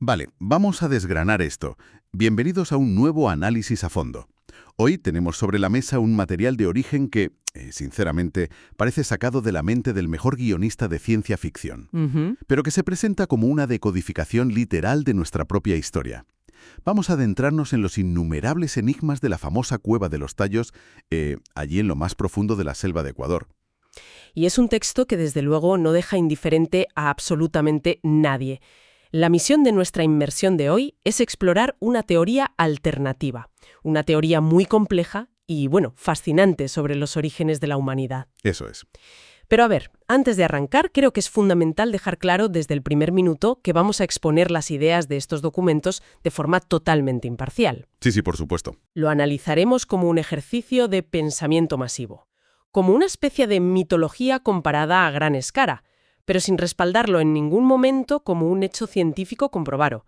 Vale, vamos a desgranar esto. Bienvenidos a un nuevo análisis a fondo. Hoy tenemos sobre la mesa un material de origen que, sinceramente, parece sacado de la mente del mejor guionista de ciencia ficción, pero que se presenta como una decodificación literal de nuestra propia historia. Vamos a adentrarnos en los innumerables enigmas de la famosa Cueva de los Tallos, allí en lo más profundo de la selva de Ecuador. Y es un texto que desde luego no deja indiferente a absolutamente nadie. La misión de nuestra inmersión de hoy es explorar una teoría alternativa, una teoría muy compleja y, fascinante sobre los orígenes de la humanidad. Eso es. Pero a ver, antes de arrancar, creo que es fundamental dejar claro desde el primer minuto que vamos a exponer las ideas de estos documentos de forma totalmente imparcial. Sí, por supuesto. Lo analizaremos como un ejercicio de pensamiento masivo, como una especie de mitología comparada a gran escala, pero sin respaldarlo en ningún momento como un hecho científico comprobado.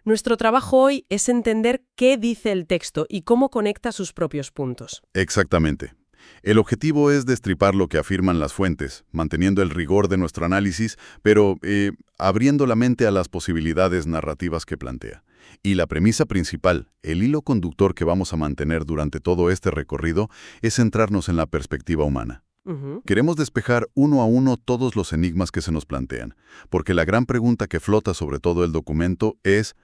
Nuestro trabajo hoy es entender qué dice el texto y cómo conecta sus propios puntos. Exactamente. El objetivo es destripar lo que afirman las fuentes, manteniendo el rigor de nuestro análisis, pero abriendo la mente a las posibilidades narrativas que plantea. Y la premisa principal, el hilo conductor que vamos a mantener durante todo este recorrido, es centrarnos en la perspectiva humana. Queremos despejar uno a uno todos los enigmas que se nos plantean, porque la gran pregunta que flota sobre todo el documento es,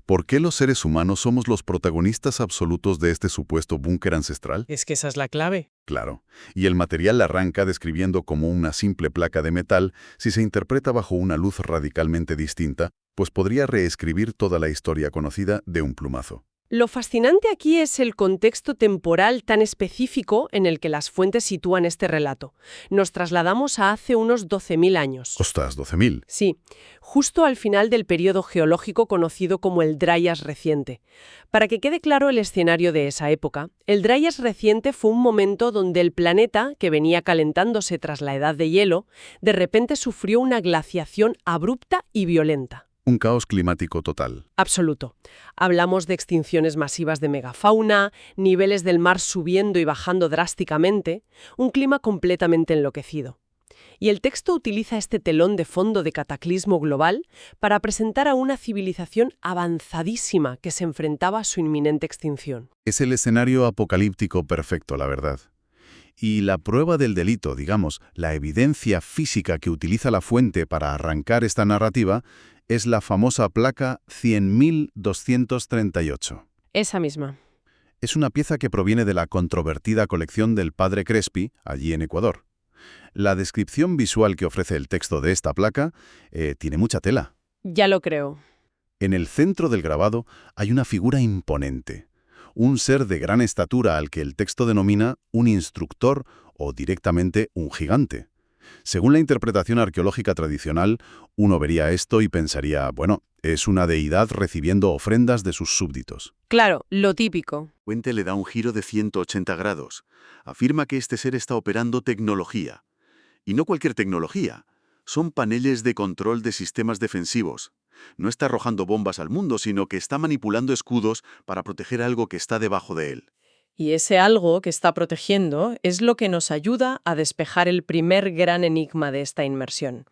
¿por qué los seres humanos somos los protagonistas absolutos de este supuesto búnker ancestral? Es que esa es la clave. Claro, y el material la arranca describiendo como una simple placa de metal, si se interpreta bajo una luz radicalmente distinta, pues podría reescribir toda la historia conocida de un plumazo. Lo fascinante aquí es el contexto temporal tan específico en el que las fuentes sitúan este relato. Nos trasladamos a hace unos 12.000 años. ¡Ostras, 12.000! Sí, justo al final del periodo geológico conocido como el Dryas reciente. Para que quede claro el escenario de esa época, el Dryas reciente fue un momento donde el planeta, que venía calentándose tras la edad de hielo, de repente sufrió una glaciación abrupta y violenta. Un caos climático total. Absoluto. Hablamos de extinciones masivas de megafauna, niveles del mar subiendo y bajando drásticamente, un clima completamente enloquecido. Y el texto utiliza este telón de fondo de cataclismo global para presentar a una civilización avanzadísima que se enfrentaba a su inminente extinción. Es el escenario apocalíptico perfecto, la verdad. Y la prueba del delito, digamos, la evidencia física que utiliza la fuente para arrancar esta narrativa, es la famosa placa 100.238. Esa misma. Es una pieza que proviene de la controvertida colección del padre Crespi, allí en Ecuador. La descripción visual que ofrece el texto de esta placa tiene mucha tela. Ya lo creo. En el centro del grabado hay una figura imponente, un ser de gran estatura al que el texto denomina un instructor o directamente un gigante. Según la interpretación arqueológica tradicional, uno vería esto y pensaría, es una deidad recibiendo ofrendas de sus súbditos. Claro, lo típico. La fuente le da un giro de 180 grados. Afirma que este ser está operando tecnología. Y no cualquier tecnología. Son paneles de control de sistemas defensivos. No está arrojando bombas al mundo, sino que está manipulando escudos para proteger algo que está debajo de él. Y ese algo que está protegiendo es lo que nos ayuda a despejar el primer gran enigma de esta inmersión.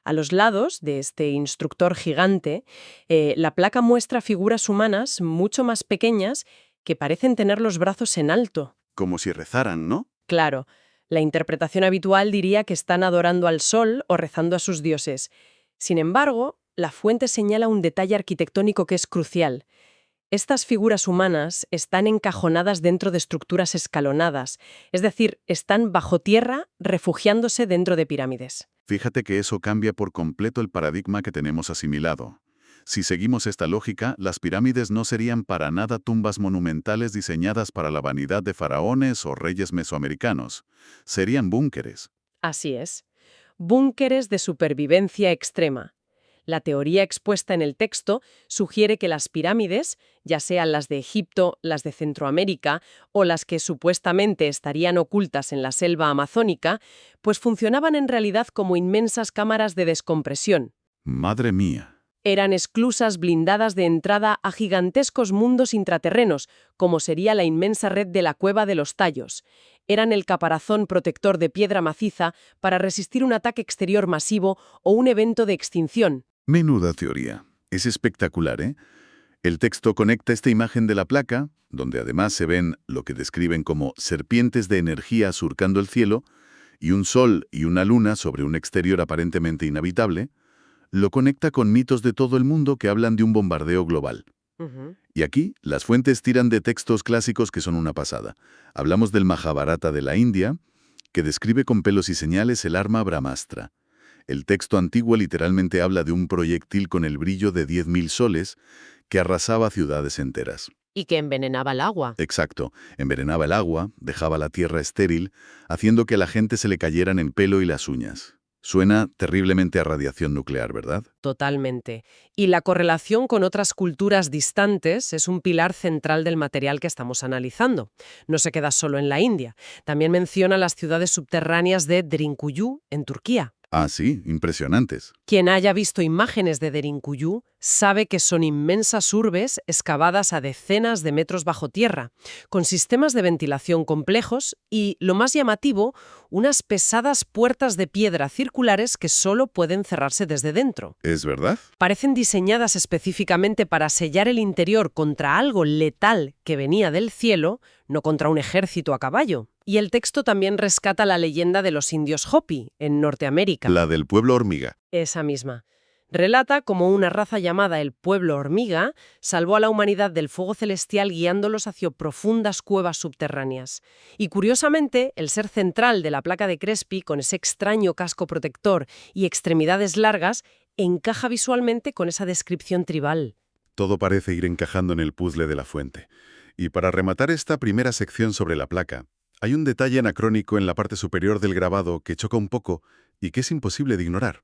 A los lados de este instructor gigante, la placa muestra figuras humanas mucho más pequeñas que parecen tener los brazos en alto. Como si rezaran, ¿no? Claro, la interpretación habitual diría que están adorando al sol o rezando a sus dioses. Sin embargo, la fuente señala un detalle arquitectónico que es crucial. Estas figuras humanas están encajonadas dentro de estructuras escalonadas, es decir, están bajo tierra, refugiándose dentro de pirámides. Fíjate que eso cambia por completo el paradigma que tenemos asimilado. Si seguimos esta lógica, las pirámides no serían para nada tumbas monumentales diseñadas para la vanidad de faraones o reyes mesoamericanos. Serían búnkeres. Así es. Búnkeres de supervivencia extrema. La teoría expuesta en el texto sugiere que las pirámides, ya sean las de Egipto, las de Centroamérica o las que supuestamente estarían ocultas en la selva amazónica, pues funcionaban en realidad como inmensas cámaras de descompresión. ¡Madre mía! Eran esclusas blindadas de entrada a gigantescos mundos intraterrenos, como sería la inmensa red de la Cueva de los Tallos. Eran el caparazón protector de piedra maciza para resistir un ataque exterior masivo o un evento de extinción. Menuda teoría. Es espectacular, ¿eh? El texto conecta esta imagen de la placa, donde además se ven lo que describen como serpientes de energía surcando el cielo, y un sol y una luna sobre un exterior aparentemente inhabitable, lo conecta con mitos de todo el mundo que hablan de un bombardeo global. Ujú. Y aquí, las fuentes tiran de textos clásicos que son una pasada. Hablamos del Mahabharata de la India, que describe con pelos y señales el arma Brahmastra. El texto antiguo literalmente habla de un proyectil con el brillo de 10.000 soles que arrasaba ciudades enteras. Y que envenenaba el agua. Exacto, envenenaba el agua, dejaba la tierra estéril, haciendo que a la gente se le cayeran el pelo y las uñas. Suena terriblemente a radiación nuclear, ¿verdad? Totalmente. Y la correlación con otras culturas distantes es un pilar central del material que estamos analizando. No se queda solo en la India. También menciona las ciudades subterráneas de Derinkuyu, en Turquía. Ah, sí, impresionantes. Quien haya visto imágenes de Derinkuyu sabe que son inmensas urbes excavadas a decenas de metros bajo tierra, con sistemas de ventilación complejos y, lo más llamativo, unas pesadas puertas de piedra circulares que solo pueden cerrarse desde dentro. ¿Es verdad? Parecen diseñadas específicamente para sellar el interior contra algo letal que venía del cielo, no contra un ejército a caballo. Y el texto también rescata la leyenda de los indios Hopi, en Norteamérica. La del pueblo hormiga. Esa misma. Relata cómo una raza llamada el pueblo hormiga salvó a la humanidad del fuego celestial guiándolos hacia profundas cuevas subterráneas. Y curiosamente, el ser central de la placa de Crespi, con ese extraño casco protector y extremidades largas, encaja visualmente con esa descripción tribal. Todo parece ir encajando en el puzzle de la fuente. Y para rematar esta primera sección sobre la placa, hay un detalle anacrónico en la parte superior del grabado que choca un poco y que es imposible de ignorar.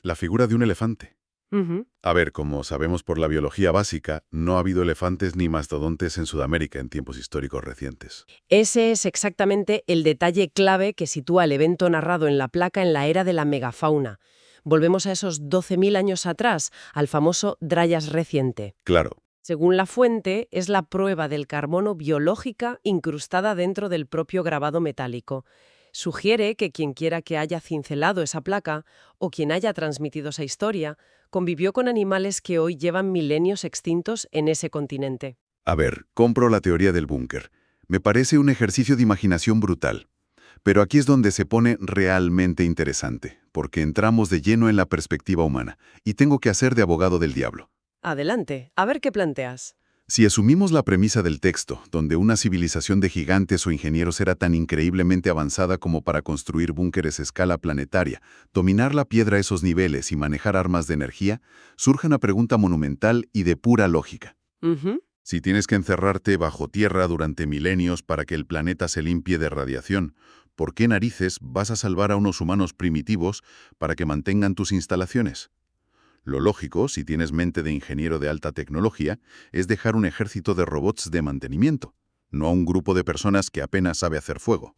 La figura de un elefante. Ujú. A ver, como sabemos por la biología básica, no ha habido elefantes ni mastodontes en Sudamérica en tiempos históricos recientes. Ese es exactamente el detalle clave que sitúa el evento narrado en la placa en la era de la megafauna. Volvemos a esos 12.000 años atrás, al famoso Dryas reciente. Claro, Según la fuente, es la prueba del carbono biológica incrustada dentro del propio grabado metálico. Sugiere que quien quiera que haya cincelado esa placa, o quien haya transmitido esa historia, convivió con animales que hoy llevan milenios extintos en ese continente. a ver, compro la teoría del búnker. Me parece un ejercicio de imaginación brutal. Pero aquí es donde se pone realmente interesante, porque entramos de lleno en la perspectiva humana, y tengo que hacer de abogado del diablo. Adelante, a ver qué planteas. Si asumimos la premisa del texto, donde una civilización de gigantes o ingenieros era tan increíblemente avanzada como para construir búnkeres a escala planetaria, dominar la piedra a esos niveles y manejar armas de energía, surge una pregunta monumental y de pura lógica. Ujú. Si tienes que encerrarte bajo tierra durante milenios para que el planeta se limpie de radiación, ¿por qué narices vas a salvar a unos humanos primitivos para que mantengan tus instalaciones? Lo lógico, si tienes mente de ingeniero de alta tecnología, es dejar un ejército de robots de mantenimiento, no a un grupo de personas que apenas sabe hacer fuego.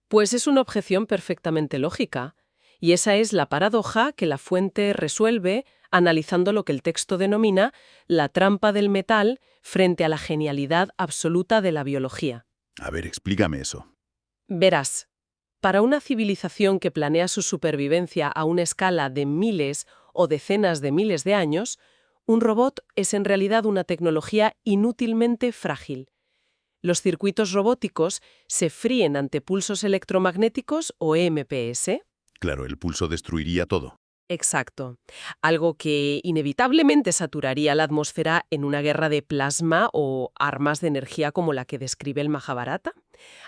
Pues es una objeción perfectamente lógica. Y esa es la paradoja que la fuente resuelve analizando lo que el texto denomina la trampa del metal frente a la genialidad absoluta de la biología. A ver, explícame eso. Verás, para una civilización que planea su supervivencia a una escala de miles o decenas de miles de años, un robot es en realidad una tecnología inútilmente frágil. Los circuitos robóticos se fríen ante pulsos electromagnéticos o EMPs. Claro, el pulso destruiría todo. Exacto. Algo que inevitablemente saturaría la atmósfera en una guerra de plasma o armas de energía como la que describe el Mahabharata.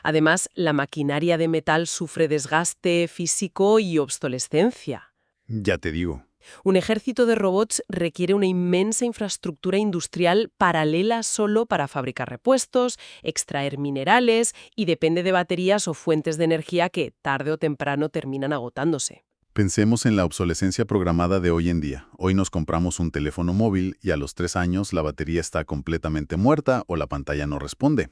Además, la maquinaria de metal sufre desgaste físico y obsolescencia. Ya te digo. Un ejército de robots requiere una inmensa infraestructura industrial paralela solo para fabricar repuestos, extraer minerales y depende de baterías o fuentes de energía que tarde o temprano terminan agotándose. Pensemos en la obsolescencia programada de hoy en día. Hoy nos compramos un teléfono móvil y a los 3 años la batería está completamente muerta o la pantalla no responde.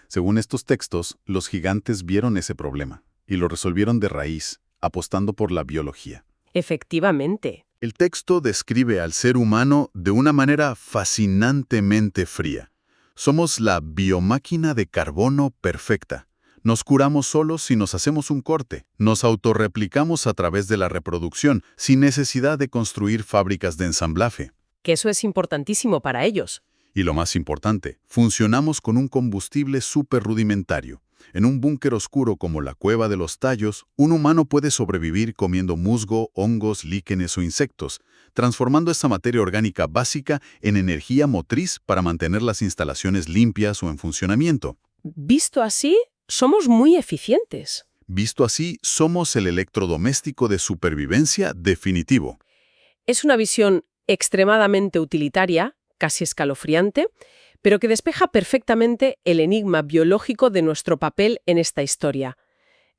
Según estos textos, los gigantes vieron ese problema y lo resolvieron de raíz, apostando por la biología. Efectivamente. El texto describe al ser humano de una manera fascinantemente fría. Somos la biomáquina de carbono perfecta. Nos curamos solos si nos hacemos un corte. Nos autorreplicamos a través de la reproducción, sin necesidad de construir fábricas de ensamblaje. que eso es importantísimo para ellos. Y lo más importante, funcionamos con un combustible súper rudimentario. En un búnker oscuro como la Cueva de los Tallos, un humano puede sobrevivir comiendo musgo, hongos, líquenes o insectos, transformando esa materia orgánica básica en energía motriz para mantener las instalaciones limpias o en funcionamiento. Visto así, somos muy eficientes. Visto así, somos el electrodoméstico de supervivencia definitivo. Es una visión extremadamente utilitaria, casi escalofriante, pero que despeja perfectamente el enigma biológico de nuestro papel en esta historia.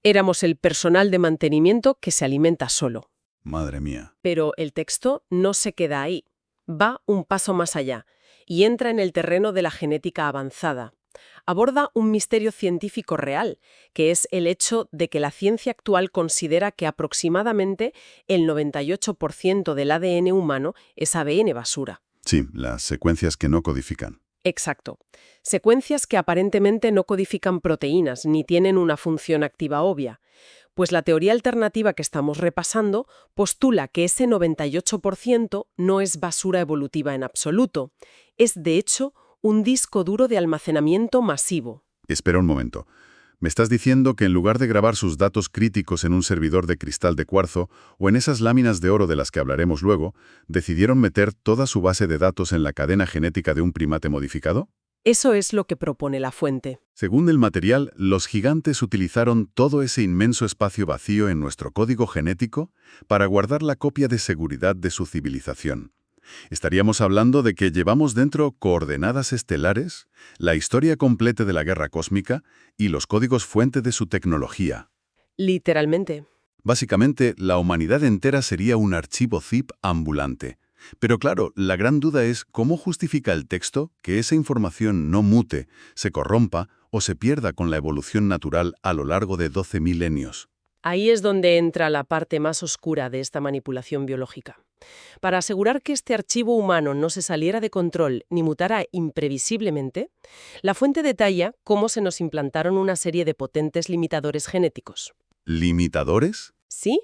Éramos el personal de mantenimiento que se alimenta solo. Madre mía. Pero el texto no se queda ahí. Va un paso más allá y entra en el terreno de la genética avanzada. Aborda un misterio científico real, que es el hecho de que la ciencia actual considera que aproximadamente el 98% del ADN humano es ADN basura. Sí, las secuencias que no codifican. Exacto. Secuencias que aparentemente no codifican proteínas ni tienen una función activa obvia. Pues la teoría alternativa que estamos repasando postula que ese 98% no es basura evolutiva en absoluto. Es, de hecho, un disco duro de almacenamiento masivo. Espera un momento. ¿Me estás diciendo que en lugar de grabar sus datos críticos en un servidor de cristal de cuarzo o en esas láminas de oro de las que hablaremos luego, decidieron meter toda su base de datos en la cadena genética de un primate modificado? Eso es lo que propone la fuente. Según el material, los gigantes utilizaron todo ese inmenso espacio vacío en nuestro código genético para guardar la copia de seguridad de su civilización. Estaríamos hablando de que llevamos dentro coordenadas estelares, la historia completa de la guerra cósmica y los códigos fuente de su tecnología. Literalmente. Básicamente, la humanidad entera sería un archivo zip ambulante. Pero claro, la gran duda es cómo justifica el texto que esa información no mute, se corrompa o se pierda con la evolución natural a lo largo de 12 milenios. Ahí es donde entra la parte más oscura de esta manipulación biológica. Para asegurar que este archivo humano no se saliera de control ni mutara imprevisiblemente, la fuente detalla cómo se nos implantaron una serie de potentes limitadores genéticos. ¿Limitadores? Sí,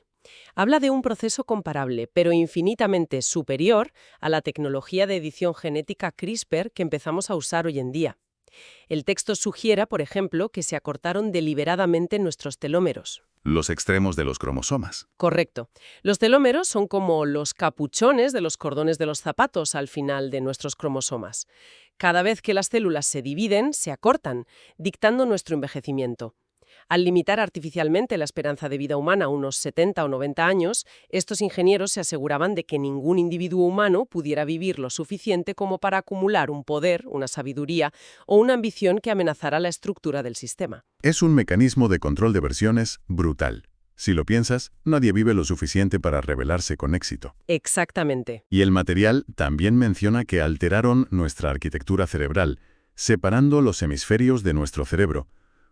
habla de un proceso comparable, pero infinitamente superior a la tecnología de edición genética CRISPR que empezamos a usar hoy en día. El texto sugiere, por ejemplo, que se acortaron deliberadamente nuestros telómeros. Los extremos de los cromosomas. Correcto. Los telómeros son como los capuchones de los cordones de los zapatos al final de nuestros cromosomas. Cada vez que las células se dividen, se acortan, dictando nuestro envejecimiento. Al limitar artificialmente la esperanza de vida humana a unos 70 o 90 años, estos ingenieros se aseguraban de que ningún individuo humano pudiera vivir lo suficiente como para acumular un poder, una sabiduría o una ambición que amenazara la estructura del sistema. Es un mecanismo de control de versiones brutal. Si lo piensas, nadie vive lo suficiente para rebelarse con éxito. Exactamente. Y el material también menciona que alteraron nuestra arquitectura cerebral, separando los hemisferios de nuestro cerebro.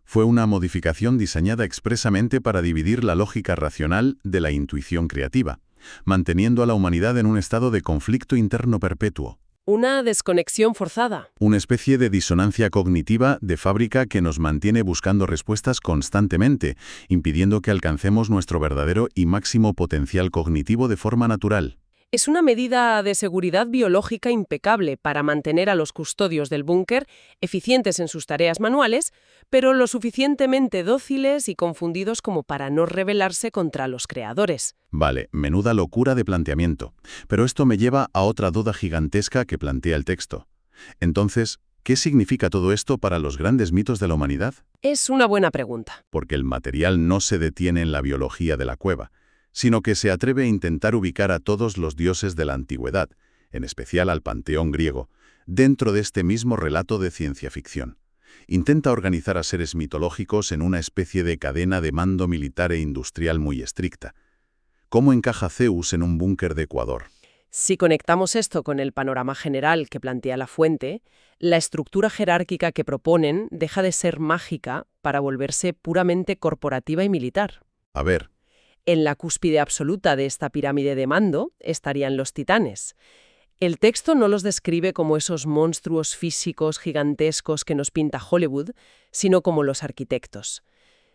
Fue una modificación diseñada expresamente para dividir la lógica racional de la intuición creativa, manteniendo a la humanidad en un estado de conflicto interno perpetuo. Una desconexión forzada. Una especie de disonancia cognitiva de fábrica que nos mantiene buscando respuestas constantemente, impidiendo que alcancemos nuestro verdadero y máximo potencial cognitivo de forma natural. Es una medida de seguridad biológica impecable para mantener a los custodios del búnker eficientes en sus tareas manuales, pero lo suficientemente dóciles y confundidos como para no rebelarse contra los creadores. Vale, menuda locura de planteamiento. Pero esto me lleva a otra duda gigantesca que plantea el texto. Entonces, ¿qué significa todo esto para los grandes mitos de la humanidad? Es una buena pregunta. Porque el material no se detiene en la biología de la cueva, sino que se atreve a intentar ubicar a todos los dioses de la antigüedad, en especial al panteón griego, dentro de este mismo relato de ciencia ficción. Intenta organizar a seres mitológicos en una especie de cadena de mando militar e industrial muy estricta. ¿Cómo encaja Zeus en un búnker de Ecuador? Si conectamos esto con el panorama general que plantea la fuente, la estructura jerárquica que proponen deja de ser mágica para volverse puramente corporativa y militar. A ver. En la cúspide absoluta de esta pirámide de mando estarían los titanes. El texto no los describe como esos monstruos físicos gigantescos que nos pinta Hollywood, sino como los arquitectos.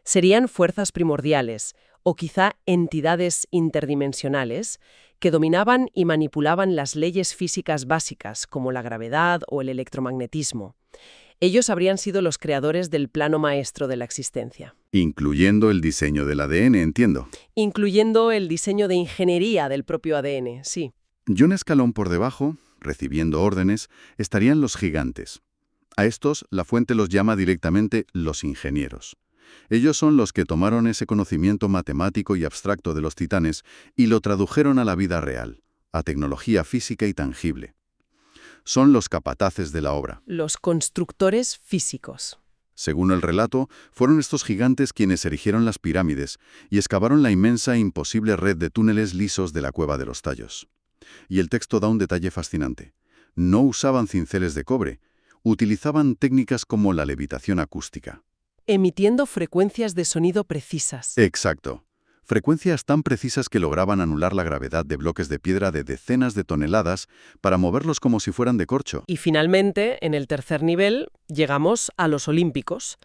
Serían fuerzas primordiales, o quizá entidades interdimensionales, que dominaban y manipulaban las leyes físicas básicas, como la gravedad o el electromagnetismo. Ellos habrían sido los creadores del plano maestro de la existencia, Incluyendo el diseño del ADN, entiendo. incluyendo el diseño de ingeniería del propio ADN, sí. Y un escalón por debajo, recibiendo órdenes, estarían los gigantes. A estos, la fuente los llama directamente los ingenieros. Ellos son los que tomaron ese conocimiento matemático y abstracto de los titanes y lo tradujeron a la vida real, a tecnología física y tangible. Son los capataces de la obra. Los constructores físicos. Según el relato, fueron estos gigantes quienes erigieron las pirámides y excavaron la inmensa e imposible red de túneles lisos de la Cueva de los Tallos. Y el texto da un detalle fascinante. No usaban cinceles de cobre, utilizaban técnicas como la levitación acústica. Emitiendo frecuencias de sonido precisas. Exacto. Frecuencias tan precisas que lograban anular la gravedad de bloques de piedra de decenas de toneladas para moverlos como si fueran de corcho. Y finalmente, en el tercer nivel, llegamos a los olímpicos.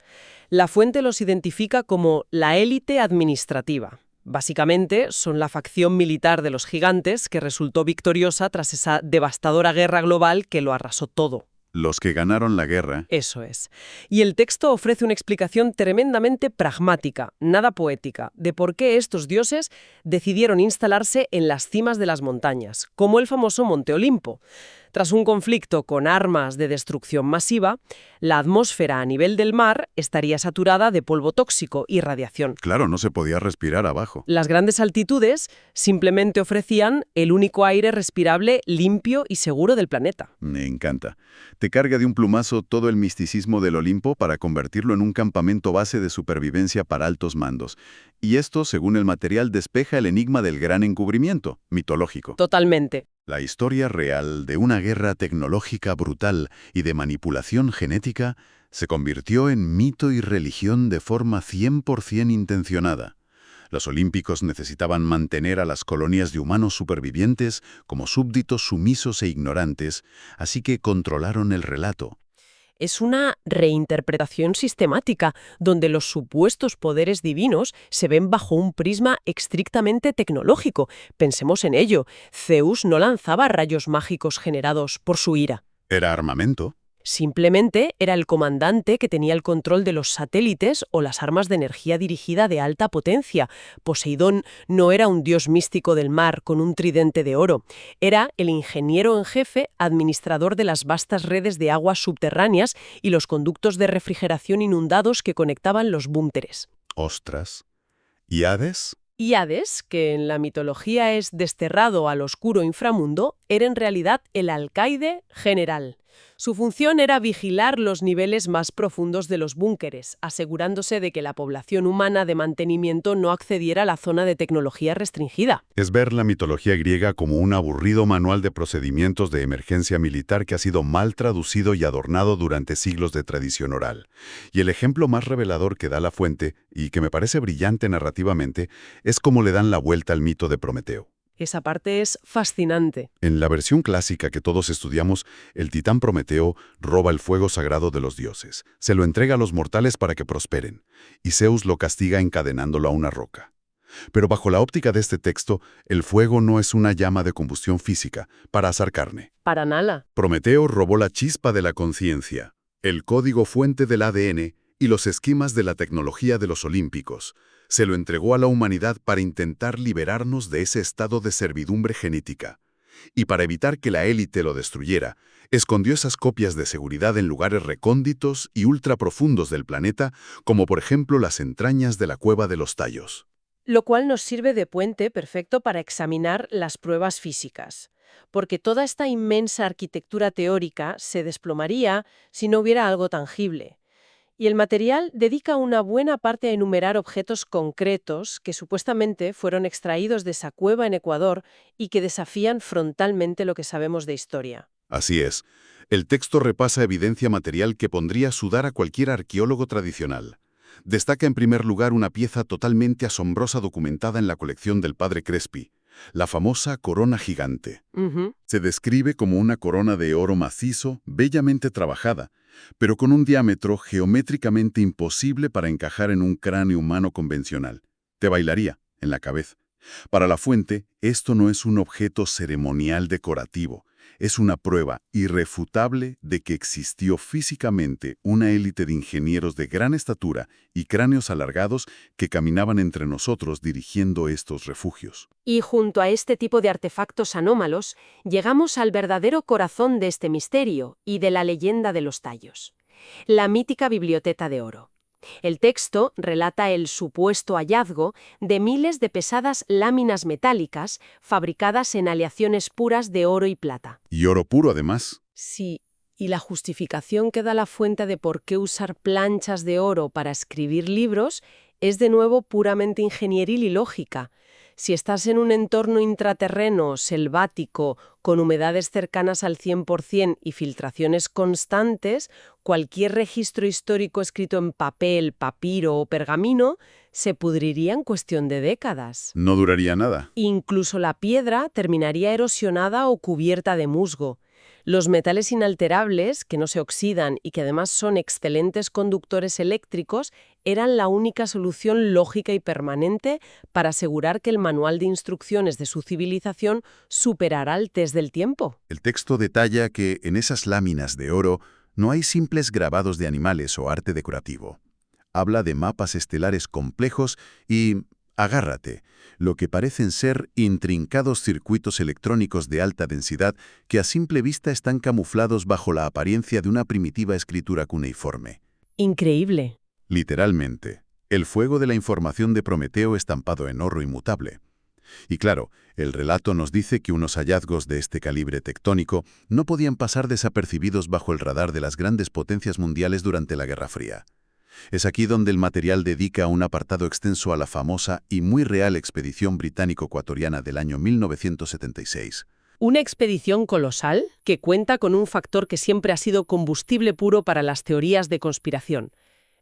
La fuente los identifica como la élite administrativa. Básicamente, son la facción militar de los gigantes que resultó victoriosa tras esa devastadora guerra global que lo arrasó todo. Los que ganaron la guerra. Eso es. Y el texto ofrece una explicación tremendamente pragmática, nada poética, de por qué estos dioses decidieron instalarse en las cimas de las montañas, como el famoso Monte Olimpo. Tras un conflicto con armas de destrucción masiva, la atmósfera a nivel del mar estaría saturada de polvo tóxico y radiación. Claro, no se podía respirar abajo. Las grandes altitudes simplemente ofrecían el único aire respirable limpio y seguro del planeta. Me encanta. Te carga de un plumazo todo el misticismo del Olimpo para convertirlo en un campamento base de supervivencia para altos mandos. Y esto, según el material, despeja el enigma del gran encubrimiento, mitológico. Totalmente. La historia real de una guerra tecnológica brutal y de manipulación genética se convirtió en mito y religión de forma 100% intencionada. Los olímpicos necesitaban mantener a las colonias de humanos supervivientes como súbditos sumisos e ignorantes, así que controlaron el relato. Es una reinterpretación sistemática, donde los supuestos poderes divinos se ven bajo un prisma estrictamente tecnológico. Pensemos en ello. Zeus no lanzaba rayos mágicos generados por su ira. Era armamento. Simplemente era el comandante que tenía el control de los satélites o las armas de energía dirigida de alta potencia. Poseidón no era un dios místico del mar con un tridente de oro. Era el ingeniero en jefe, administrador de las vastas redes de aguas subterráneas y los conductos de refrigeración inundados que conectaban los búnkeres. Ostras. ¿Y Hades? Y Hades, que en la mitología es desterrado al oscuro inframundo, era en realidad el alcaide general. Su función era vigilar los niveles más profundos de los búnkeres, asegurándose de que la población humana de mantenimiento no accediera a la zona de tecnología restringida. Es ver la mitología griega como un aburrido manual de procedimientos de emergencia militar que ha sido mal traducido y adornado durante siglos de tradición oral. Y el ejemplo más revelador que da la fuente, y que me parece brillante narrativamente, es cómo le dan la vuelta al mito de Prometeo. Esa parte es fascinante. En la versión clásica que todos estudiamos, el titán Prometeo roba el fuego sagrado de los dioses, se lo entrega a los mortales para que prosperen, y Zeus lo castiga encadenándolo a una roca. Pero bajo la óptica de este texto, el fuego no es una llama de combustión física para asar carne. Para nada. Prometeo robó la chispa de la conciencia, el código fuente del ADN y los esquemas de la tecnología de los olímpicos. Se lo entregó a la humanidad para intentar liberarnos de ese estado de servidumbre genética. Y para evitar que la élite lo destruyera, escondió esas copias de seguridad en lugares recónditos y ultraprofundos del planeta, como por ejemplo las entrañas de la Cueva de los Tallos. Lo cual nos sirve de puente perfecto para examinar las pruebas físicas. Porque toda esta inmensa arquitectura teórica se desplomaría si no hubiera algo tangible. Y el material dedica una buena parte a enumerar objetos concretos que supuestamente fueron extraídos de esa cueva en Ecuador y que desafían frontalmente lo que sabemos de historia. Así es. El texto repasa evidencia material que pondría a sudar a cualquier arqueólogo tradicional. Destaca en primer lugar una pieza totalmente asombrosa documentada en la colección del padre Crespi, la famosa corona gigante. Se describe como una corona de oro macizo, bellamente trabajada, pero con un diámetro geométricamente imposible para encajar en un cráneo humano convencional. Te bailaría en la cabeza. Para la fuente, esto no es un objeto ceremonial decorativo, es una prueba irrefutable de que existió físicamente una élite de ingenieros de gran estatura y cráneos alargados que caminaban entre nosotros dirigiendo estos refugios. Y junto a este tipo de artefactos anómalos, llegamos al verdadero corazón de este misterio y de la leyenda de los tallos: la mítica Biblioteca de Oro. El texto relata el supuesto hallazgo de miles de pesadas láminas metálicas fabricadas en aleaciones puras de oro y plata. Y oro puro, además. Sí, y la justificación que da la fuente de por qué usar planchas de oro para escribir libros es de nuevo puramente ingenieril y lógica. Si estás en un entorno intraterreno, selvático, con humedades cercanas al 100% y filtraciones constantes, cualquier registro histórico escrito en papel, papiro o pergamino se pudriría en cuestión de décadas. No duraría nada. Incluso la piedra terminaría erosionada o cubierta de musgo. Los metales inalterables, que no se oxidan y que además son excelentes conductores eléctricos, eran la única solución lógica y permanente para asegurar que el manual de instrucciones de su civilización superara el test del tiempo. El texto detalla que en esas láminas de oro no hay simples grabados de animales o arte decorativo. Habla de mapas estelares complejos y, agárrate, lo que parecen ser intrincados circuitos electrónicos de alta densidad que a simple vista están camuflados bajo la apariencia de una primitiva escritura cuneiforme. Increíble. Literalmente, el fuego de la información de Prometeo estampado en oro inmutable. Y claro, el relato nos dice que unos hallazgos de este calibre tectónico no podían pasar desapercibidos bajo el radar de las grandes potencias mundiales durante la Guerra Fría. Es aquí donde el material dedica un apartado extenso a la famosa y muy real expedición británico-ecuatoriana del año 1976. Una expedición colosal que cuenta con un factor que siempre ha sido combustible puro para las teorías de conspiración: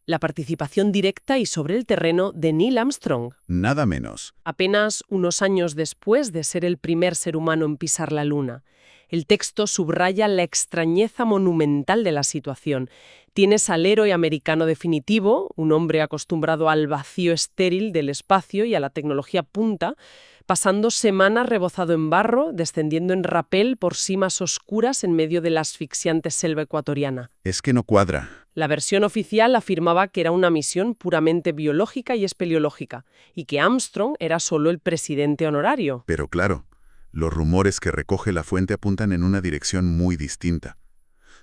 la participación directa y sobre el terreno de Neil Armstrong. Nada menos. Apenas unos años después de ser el primer ser humano en pisar la Luna. El texto subraya la extrañeza monumental de la situación. Tienes al héroe americano definitivo, un hombre acostumbrado al vacío estéril del espacio y a la tecnología punta, pasando semanas rebozado en barro, descendiendo en rapel por cimas oscuras en medio de la asfixiante selva ecuatoriana. Es que no cuadra. La versión oficial afirmaba que era una misión puramente biológica y espeleológica, y que Armstrong era solo el presidente honorario. Pero claro, los rumores que recoge la fuente apuntan en una dirección muy distinta.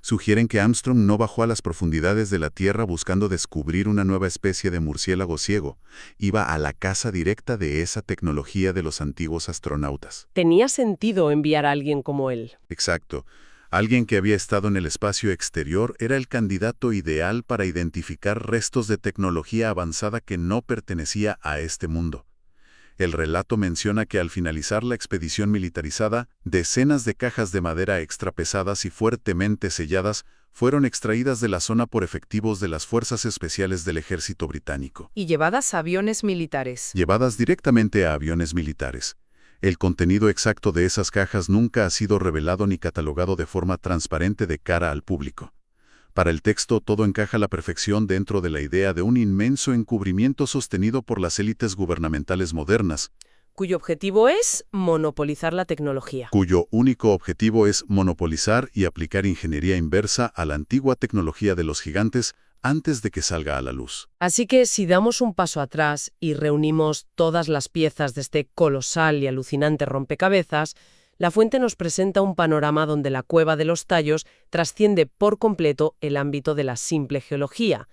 Sugieren que Armstrong no bajó a las profundidades de la Tierra buscando descubrir una nueva especie de murciélago ciego. Iba a la caza directa de esa tecnología de los antiguos astronautas. Tenía sentido enviar a alguien como él. Exacto. Alguien que había estado en el espacio exterior era el candidato ideal para identificar restos de tecnología avanzada que no pertenecía a este mundo. El relato menciona que al finalizar la expedición militarizada, decenas de cajas de madera extrapesadas y fuertemente selladas fueron extraídas de la zona por efectivos de las Fuerzas Especiales del Ejército Británico. Y llevadas a aviones militares. Llevadas directamente a aviones militares. El contenido exacto de esas cajas nunca ha sido revelado ni catalogado de forma transparente de cara al público. Para el texto todo encaja a la perfección dentro de la idea de un inmenso encubrimiento sostenido por las élites gubernamentales modernas, Cuyo objetivo es monopolizar la tecnología. cuyo único objetivo es monopolizar y aplicar ingeniería inversa a la antigua tecnología de los gigantes antes de que salga a la luz. Así que si damos un paso atrás y reunimos todas las piezas de este colosal y alucinante rompecabezas, la fuente nos presenta un panorama donde la cueva de los tallos trasciende por completo el ámbito de la simple geología.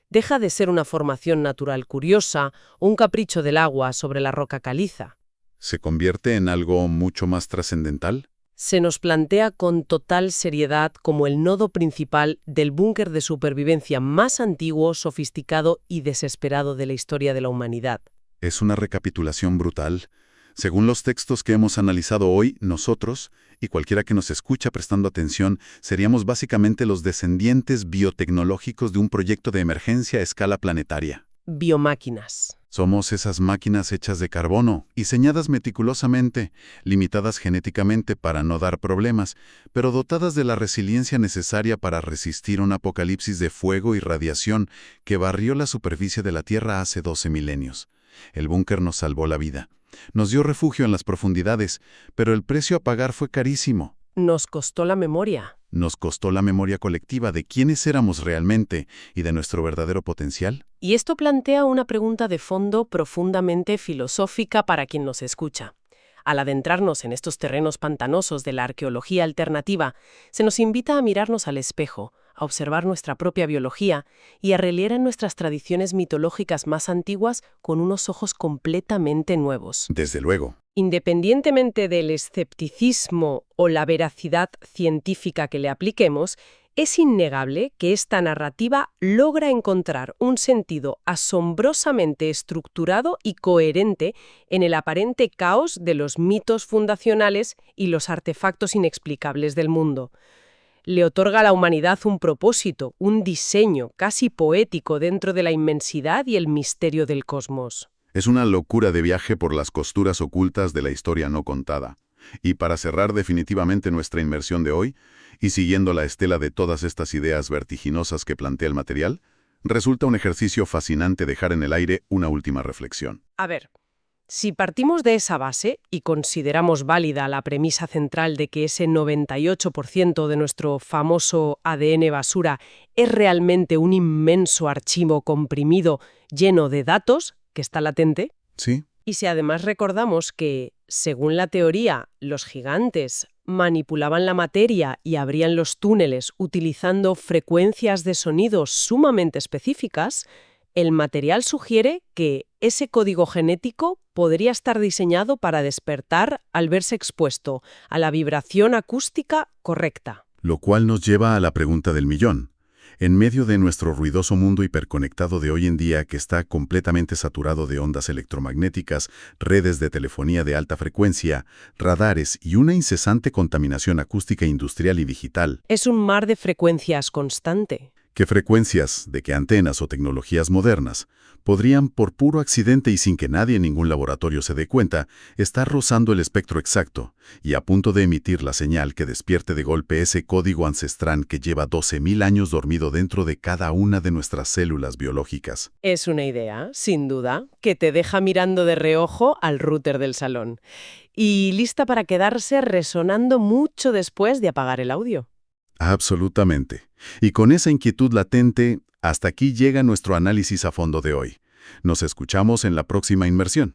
Deja de ser una formación natural curiosa o un capricho del agua sobre la roca caliza. ¿Se convierte en algo mucho más trascendental? Se nos plantea con total seriedad como el nodo principal del búnker de supervivencia más antiguo, sofisticado y desesperado de la historia de la humanidad. Es una recapitulación brutal. Según los textos que hemos analizado hoy, nosotros, y cualquiera que nos escucha prestando atención, seríamos básicamente los descendientes biotecnológicos de un proyecto de emergencia a escala planetaria. biomáquinas. Somos esas máquinas hechas de carbono, diseñadas meticulosamente, limitadas genéticamente para no dar problemas, pero dotadas de la resiliencia necesaria para resistir un apocalipsis de fuego y radiación que barrió la superficie de la Tierra hace 12 milenios. El búnker nos salvó la vida. Nos dio refugio en las profundidades, pero el precio a pagar fue carísimo. Nos costó la memoria. Nos costó la memoria colectiva de quiénes éramos realmente y de nuestro verdadero potencial. Y esto plantea una pregunta de fondo profundamente filosófica para quien nos escucha. Al adentrarnos en estos terrenos pantanosos de la arqueología alternativa, se nos invita a mirarnos al espejo, a observar nuestra propia biología y a releer en nuestras tradiciones mitológicas más antiguas con unos ojos completamente nuevos. Desde luego. Independientemente del escepticismo o la veracidad científica que le apliquemos, es innegable que esta narrativa logra encontrar un sentido asombrosamente estructurado y coherente en el aparente caos de los mitos fundacionales y los artefactos inexplicables del mundo. Le otorga a la humanidad un propósito, un diseño casi poético dentro de la inmensidad y el misterio del cosmos. Es una locura de viaje por las costuras ocultas de la historia no contada. Y para cerrar definitivamente nuestra inmersión de hoy, y siguiendo la estela de todas estas ideas vertiginosas que plantea el material, resulta un ejercicio fascinante dejar en el aire una última reflexión. A ver, si partimos de esa base y consideramos válida la premisa central de que ese 98% de nuestro famoso ADN basura es realmente un inmenso archivo comprimido lleno de datos, que está latente. ¿Sí? Y si además recordamos que, según la teoría, los gigantes manipulaban la materia y abrían los túneles utilizando frecuencias de sonido sumamente específicas, el material sugiere que ese código genético podría estar diseñado para despertar al verse expuesto a la vibración acústica correcta. Lo cual nos lleva a la pregunta del millón. En medio de nuestro ruidoso mundo hiperconectado de hoy en día que está completamente saturado de ondas electromagnéticas, redes de telefonía de alta frecuencia, radares y una incesante contaminación acústica industrial y digital. Es un mar de frecuencias constante. ¿Qué frecuencias, de qué antenas o tecnologías modernas podrían, por puro accidente y sin que nadie en ningún laboratorio se dé cuenta, estar rozando el espectro exacto y a punto de emitir la señal que despierte de golpe ese código ancestral que lleva 12.000 años dormido dentro de cada una de nuestras células biológicas? Es una idea, sin duda, que te deja mirando de reojo al router del salón y lista para quedarse resonando mucho después de apagar el audio. Absolutamente. Y con esa inquietud latente, hasta aquí llega nuestro análisis a fondo de hoy. Nos escuchamos en la próxima inmersión.